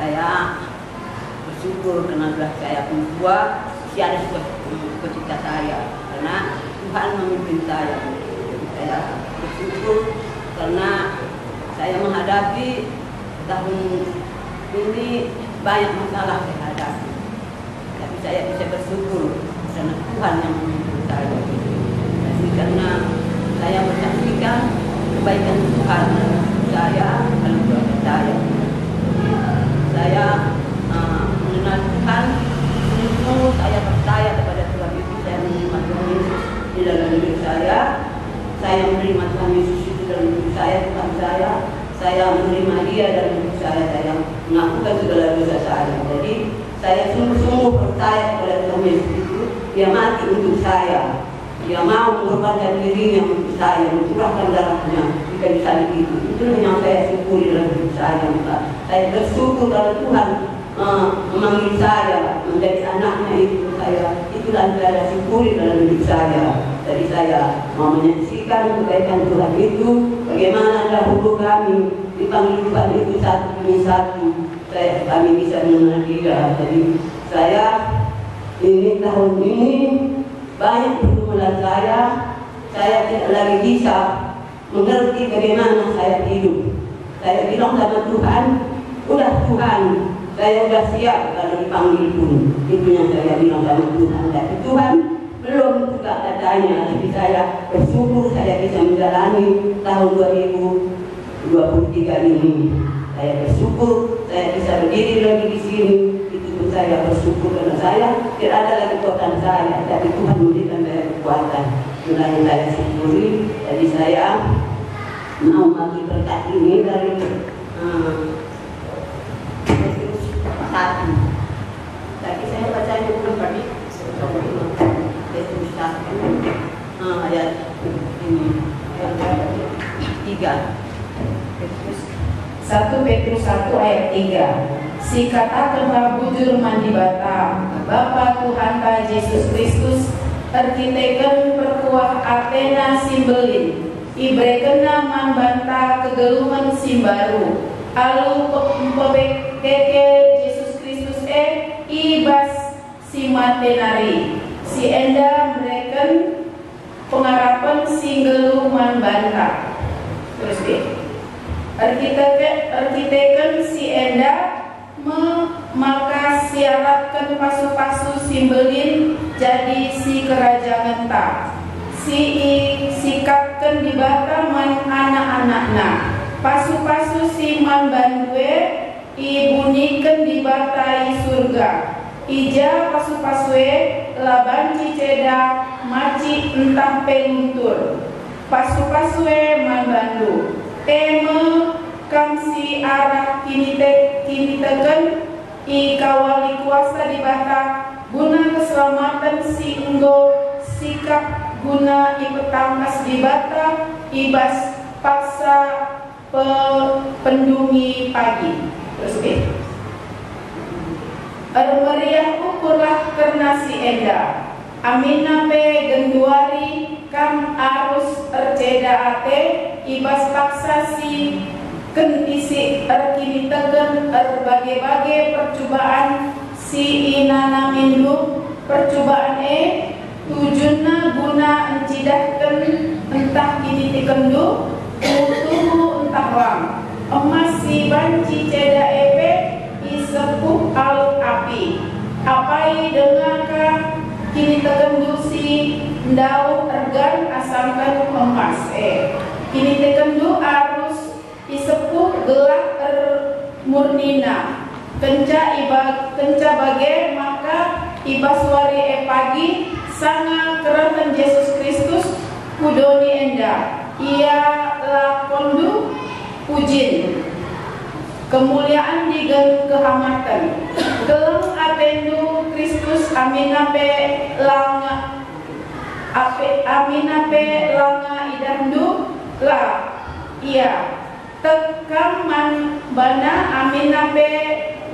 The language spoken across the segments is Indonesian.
Saya bersyukur karena sudah saya tua, masih ada cita saya karena Tuhan memimpin saya. Jadi saya bersyukur karena saya menghadapi tahun ini banyak masalah saya hadapi. Tapi saya bisa bersyukur karena Tuhan yang memimpin saya. Jadi karena saya menyaksikan kebaikan Tuhan saya dalam keluarga saya. Saya mengenal Tuhan, sungguh saya percaya kepada Tuhan itu. Saya menerima Tuhan Yesus di dalam diri saya. Saya menerima Tuhan Yesus di dalam diri saya, Tuhan saya. Saya menerima Dia dalam diri saya. Saya mengakukan segala dosa saya. Jadi saya sungguh-sungguh percaya kepada Tuhan Yesus itu. Dia mati untuk saya. Dia mau mengorbankan dirinya untuk saya, mencurahkan darahnya di kayu salib itu. Itu yang saya syukuri dalam hidup saya. Saya bersyukur kalau Tuhan memanggil saya menjadi anaknya itu. Itulah saya syukuri dalam hidup saya. Jadi saya mau menyaksikan kebaikan Tuhan itu. Bagaimana dahulu kami dipanggil Tuhan itu satu demi satu. Kami bisa mengenal Dia. Jadi saya ini tahun ini banyak pergumulan saya tidak lagi bisa mengerti bagaimana saya hidup. Saya bilang sama Tuhan, udah Tuhan, saya udah siap kalau dipanggil pun. Itu yang saya bilang sama Tuhan. Tapi Tuhan belum juga katanya. Tapi saya bersyukur saya bisa menjalani tahun 2023 ini. Saya bersyukur saya bisa berdiri lagi di sini. Saya bersyukur karena saya tidak ada lagi kekuatan saya, tapi Tuhan memberikan saya kekuatan. Itulah yang saya syukuri. Jadi saya mau bagi berkat ini dari Petrus 1. Tadi saya bacanya belum tadi. Petrus 1 ayat ini ayat 3. 1 Petrus 1 ayat 3. Si katakanlah bujur mandi bata, Bapa Tuhan ta Yesus Kristus, terkitekan perkuah Athena simbelin, ibrekena man banta kegeluman simbaru, alu pepekeke Yesus Kristus ibas si matenari, si enda mereken pengarapan singgeluman banta. Terus deh, arkiteken si enda maka syaratkan pasu-pasu simbelin jadi si kerajaan ta sikapkan di bata man anak-anakna pasu-pasu si man bandue ibunikan di bata i surga ija pasu-pasue laban ciceda maci entah peluntur pasu-pasue man bandu kam si arah kini tekan i kawali kuasa di bata guna keselamatan si enggo sikap guna i petangkas di bata ibas paksa pendungi pagi. Terus meriah ukurlah karena si enda amina pe genduari kam arus erceda ate ibas paksa si ken isi kini tegen berbagai-bagai percobaan si inana mindu percobaan tujuanna guna encidahkan entah kini tikendu utuhu entah lam emas si banci ceda epe isepuh alut api apai dengarkan kini tekendu si ndau ergan asamkan emas kini tekendu arus isepuh gelah murnina kenca bagai maka ibaswari pagi sanga keratan Yesus Kristus kudoni enda ia lakondu pujin kemuliaan di kehamatan geleng atendu Kristus aminape langa idandu lah ia tekam man bana aminape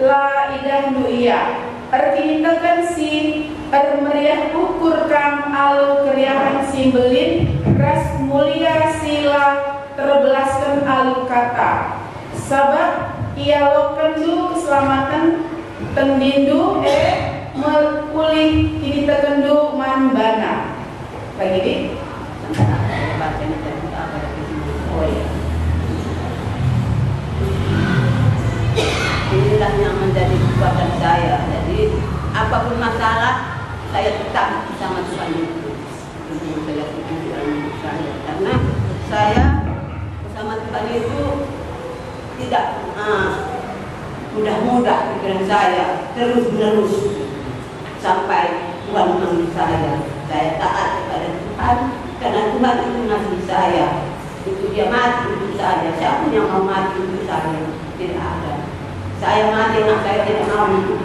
la idandu ia artinya tekan si meriah ukur kam alu keriahan simbelin ras mulia sila terbelaskan alu kata Sabab ia lokendu keselamatan tendindu melpulih ini terkendu man bana. Lagi di inilah yang menjadi kekuatan saya. Jadi apapun masalah saya tetap bersama Tuhan itu. Saya pikirkan saya karena saya bersama Tuhan itu tidak mudah-mudah pikiran saya terus-menerus sampai Tuhan memanggil saya. Saya taat kepada Tuhan karena Tuhan itu ngasih saya. Itu dia mati untuk saya. Siapa yang mau mati untuk saya? Tidak ada. Saya mati, anak saya tidak mau untuk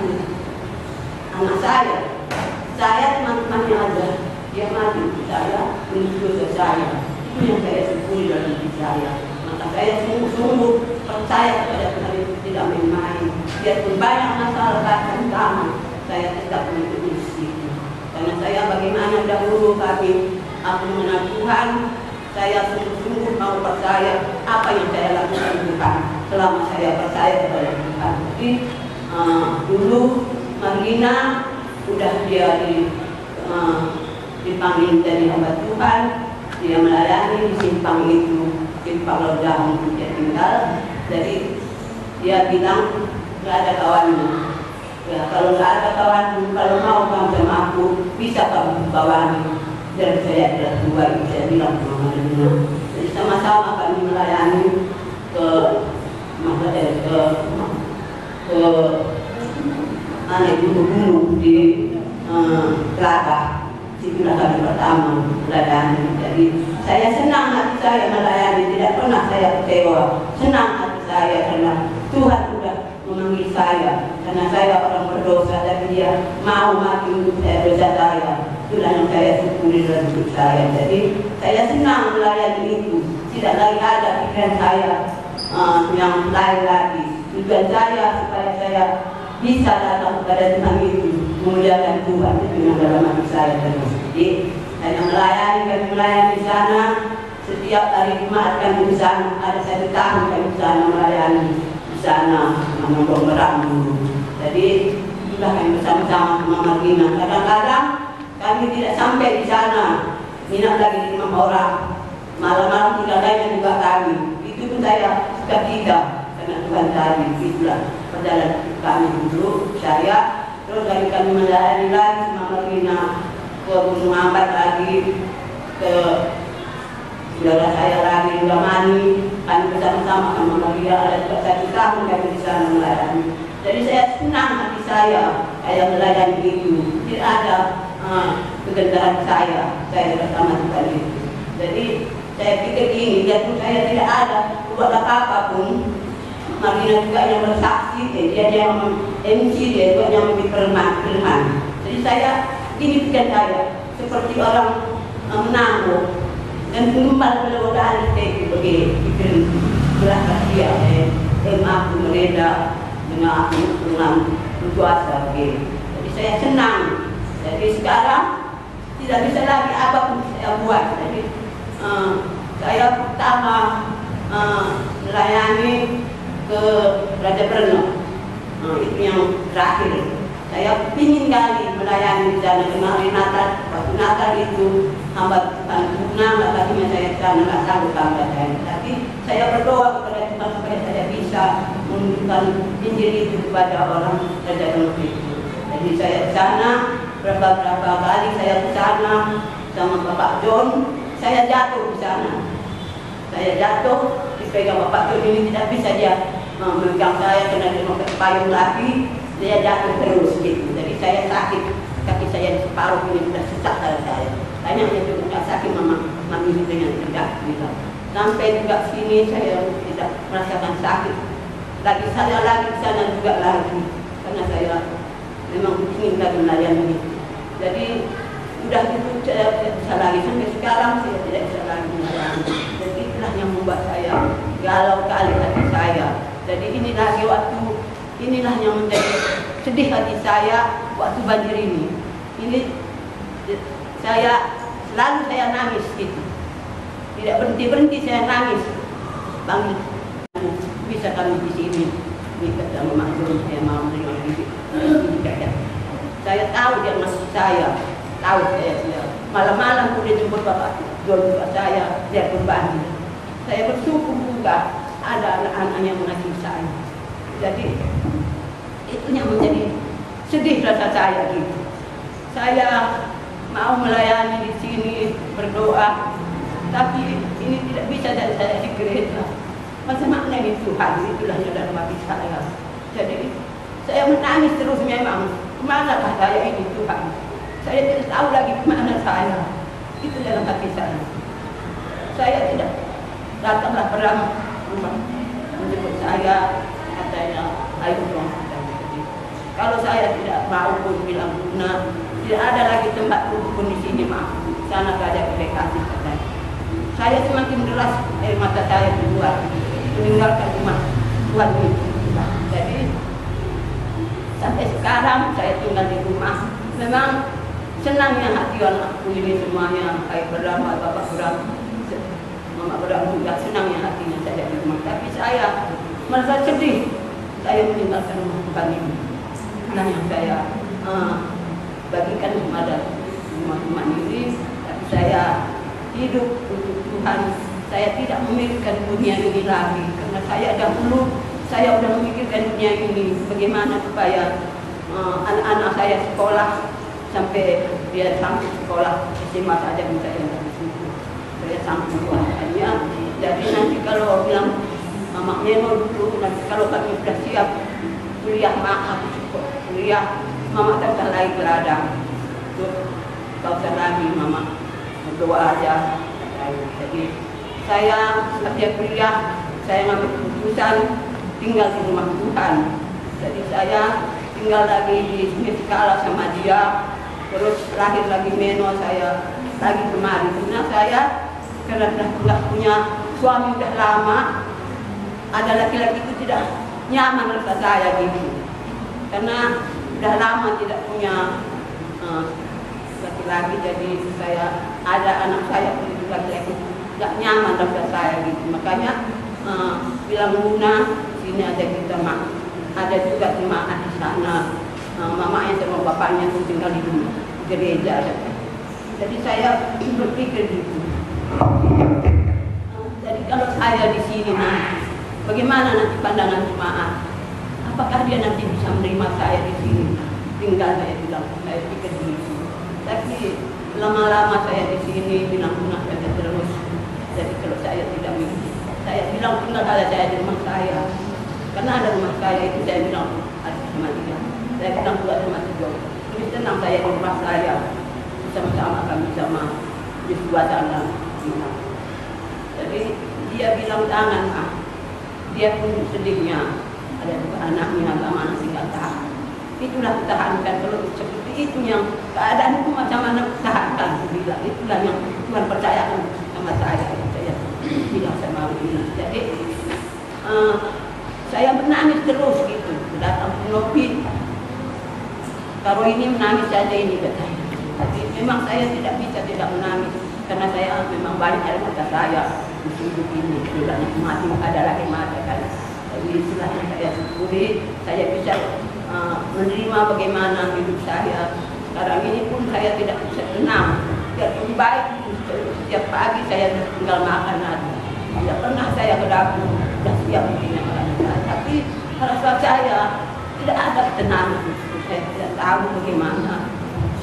anak saya. Saya teman-temannya ada. Dia mati untuk saya, untuk dosa saya. Itu yang saya syukuri dalam hidup saya. Maka saya sungguh-sungguh percaya kepada Tuhan itu tidak main-main. Biarpun banyak masalah bahkan utama, saya tetap mengikuti itu. Karena saya bagaimana dahulu kami aku mengenal Tuhan, saya sungguh-sungguh mau percaya apa yang saya lakukan Tuhan selama saya percaya kepada Tuhan. Jadi dulu Marlina udah dia dipanggil dari hamba Tuhan, dia melayani di simpang itu, simpang Lodang dia tinggal. Jadi dia bilang nggak ada kawannya. Ya, kalau nggak ada kawan, kalau mau kamu sama aku, bisa kamu bawani. Dan saya adalah tua, saya bilang sama Marlina. Jadi sama-sama kami melayani ke gunung di Kelapa. Situlah kami pertama melayani. Jadi saya senang hati saya melayani, tidak pernah saya kecewa. Senang hati saya karena Tuhan sudah memanggil saya, karena saya orang berdosa dan dia mau mati untuk dosa saya. Itulah yang saya syukuri dalam hidup saya. Jadi saya senang melayani itu. Tidak lagi ada pikiran saya yang lain lagi. Tujuan saya supaya saya bisa datang kepada Tuhan itu, memuliakan Tuhan itu yang dalam hati saya terus. Jadi saya melayani di sana. Setiap hari Jumat kami di sana, ada 1 tahun kami di sana melayani di sana, menonton merang dulu. Jadi itulah kami bersama-sama sama Marlina. Kadang-kadang kami tidak sampai di sana, minat lagi 5 orang. Malam-malam tidak lainnya juga kami. Itu pun saya suka tidak karena Tuhan tadi. Itulah perjalanan kami dulu. Saya terus lagi kami melayani lagi sama Marlina ke Gunung Ambat lagi, ke saudara saya lagi Gamani. Kami bersama-sama sama Marlina ada 1 tahun kami di sana melayani. Jadi saya senang hati saya melayani itu. Tidak ada kegentaran saya bersama Tuhan itu. Jadi saya pikir gini, biarpun saya tidak ada buat apa-apa pun, Marlina juga yang bersaksi, dia yang MC, dia juga yang firman. Jadi saya, ini pikiran saya, seperti orang menangguh dan kembali berdoa itu begini, berasa dia, aku mereda dengan aku berkuasa begini. Jadi saya senang. Jadi sekarang tidak bisa lagi apapun saya buat. Jadi saya pertama melayani ke Raja Brno. Itu yang terakhir. Saya ingin kali melayani di sana kemarin Natal. Waktu Natal itu hamba Tuhan Tuna, katanya saya di sana nggak sanggup hamba saya. Tapi saya berdoa kepada Tuhan supaya saya bisa menunjukkan Injil itu kepada orang Raja Brno itu. Jadi saya di sana berapa kali saya ke sana sama Bapak John. Saya jatuh di sana. Saya jatuh, dipegang Bapak John ini tidak bisa dia memegang saya karena dia mau payung lagi. Dia jatuh terus gitu. Jadi saya sakit, kaki saya di separuh ini sudah sesak darah saya. Tanya dia juga sakit mami dengan tegak gitu. Sampai juga sini saya tidak merasakan sakit. Lagi saya lagi di sana juga lagi karena saya memang ingin lagi melayani. Jadi udah gitu saya tidak bisa lagi sampai sekarang saya tidak bisa lagi melayani. Jadi itulah yang membuat saya galau kali hati saya. Jadi inilah yang menjadi sedih hati saya waktu banjir ini. Ini selalu saya nangis gitu. Tidak berhenti saya nangis. Bang bisa kami di sini di ketemu maklum saya mau menerima bibit tidak. Saya tahu dia masih saya, tahu saya malam-malam udah jemput bapak jual bapak saya, dia berbagi. Saya bersyukur juga ada anak-anak yang mengasihi saya. Jadi itu yang menjadi sedih rasa saya gitu. Saya mau melayani di sini berdoa, tapi ini tidak bisa dari saya di gereja. Masa makna ini Tuhan, itulah yang dalam hati saya. Jadi saya menangis terus memang. Kemanakah saya ini Tuhan? Saya tidak tahu lagi kemana saya. Itu dalam hati saya. Saya tidak datanglah pernah menjemput saya, katanya ayo dong. Kalau saya tidak mau pun bilang Buna, tidak ada lagi tempat duduk pun di sini mah. Sana gak ada kasih katanya. Saya semakin deras air mata saya keluar, meninggalkan rumah Tuhan itu. Jadi sampai sekarang saya tinggal di rumah. Memang senangnya hati anakku ini semuanya, kayak berdamai bapak berdamai, mama berdamai juga senangnya hatinya saya di rumah. Tapi saya merasa sedih saya meninggalkan rumah Tuhan ini. Nah yang saya bagikan kepada teman-teman ini, tapi saya hidup untuk Tuhan. Saya tidak memikirkan dunia ini lagi, karena saya dahulu saya sudah memikirkan dunia ini, bagaimana supaya anak-anak saya sekolah sampai dia sampai sekolah SMA saja bisa yang dari situ. Saya sanggup buatannya. Jadi nanti kalau bilang Mama Memo dulu, nanti kalau kami sudah siap kuliah kuliah, Mama tak usah lagi ke ladang. Tak usah lagi Mama berdoa aja. Jadi saya setiap kuliah saya ngambil keputusan tinggal di rumah Tuhan. Jadi saya tinggal lagi di sini sekala sama dia. Terus terakhir lagi Meno saya lagi kemari. Karena saya karena sudah punya suami sudah lama, ada laki-laki itu tidak nyaman rasa saya gitu. Karena sudah lama tidak punya laki-laki, jadi saya ada anak saya pun juga laki-laki tidak nyaman rasa saya gitu. Makanya bilang Buna, sini ada kita mak, ada juga jemaat di sana. Mamanya sama bapaknya tuh tinggal di gereja. Jadi saya berpikir gitu. Jadi kalau saya di sini nanti, bagaimana nanti pandangan jemaat? Apakah dia nanti bisa menerima saya di sini? Tinggal saya bilang, saya pikir gitu. Tapi lama-lama saya di sini bilang Buna saja terus. Jadi kalau saya tidak milih, saya bilang tinggal saya di rumah saya. Karena ada rumah saya itu saya bilang ada sama dia. Saya bilang juga sama si Jo, lebih tenang saya di rumah saya. Sama-sama kami sama di suasana. Jadi dia bilang jangan dia pun sedihnya. Ada juga anaknya, lama anak tinggal tahan. Itulah ketahankan. Kalau seperti itu yang keadaan itu macam mana ketahankan. Bilang itulah yang Tuhan percayakan sama saya. Saya bilang sama dia. Jadi saya menangis terus gitu. Datang Nopi, kalau ini menangis saja ini katanya. Tapi memang saya tidak bisa tidak menangis karena saya memang banyak air mata saya di hidup ini. Tidak mati ada lagi mata kan. Jadi istilahnya saya syukuri, saya bisa menerima bagaimana hidup saya. Sekarang ini pun saya tidak bisa tenang. Biarpun baik, setiap pagi saya tinggal makan aja. Tidak pernah saya ke dapur, sudah siap begini makanan saya. Tapi rasa saya tidak ada ketenangan. Saya tidak tahu bagaimana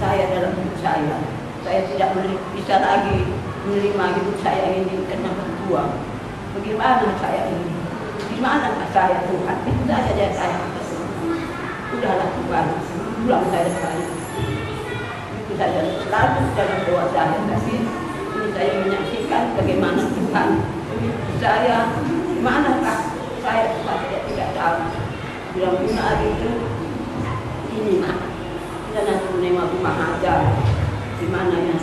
saya dalam hidup saya. Saya tidak bisa lagi menerima hidup saya ini karena berjuang. Bagaimana saya ini? Di mana saya Tuhan? Itu saja saya. Udahlah Tuhan, pulang saya sekali. Itu saja selalu dalam doa saya. Tapi ini saya menyaksikan bagaimana Tuhan. Saya manakah saya tidak tahu. Bilang Buna hari itu ini mah kita nanti menerima rumah aja di mana yang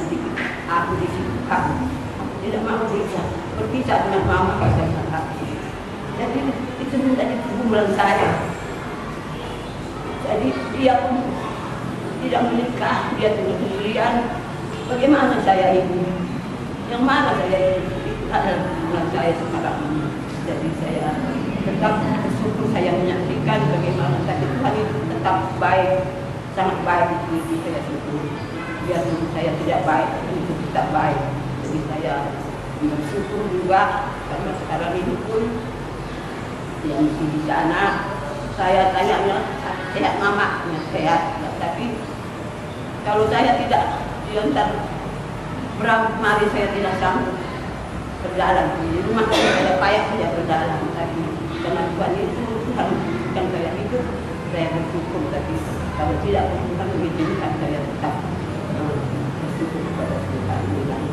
aku disibukkan tidak mau berpisah dengan mama kata saya. Jadi itu menjadi pergumulan saya. Jadi dia pun tidak menikah, dia tinggal sendirian. Bagaimana saya ini? Yang mana saya ini? Itu adalah pergumulan saya sekarang ini. Jadi saya tetap bersyukur saya menyaksikan bagaimana tadi Tuhan itu tetap baik, sangat baik di saya syukur. Biar saya tidak baik, itu tetap baik. Jadi saya bersyukur juga karena sekarang ini pun yang di sana saya tanya sehat mama, sehat, tapi kalau saya tidak diantar berapa hari saya tidak sanggup berjalan di rumah saya payah tidak berjalan, tapi karena Tuhan itu Tuhan yang saya hidup saya bersyukur, tapi kalau tidak Tuhan mengizinkan saya tetap bersyukur kepada Tuhan.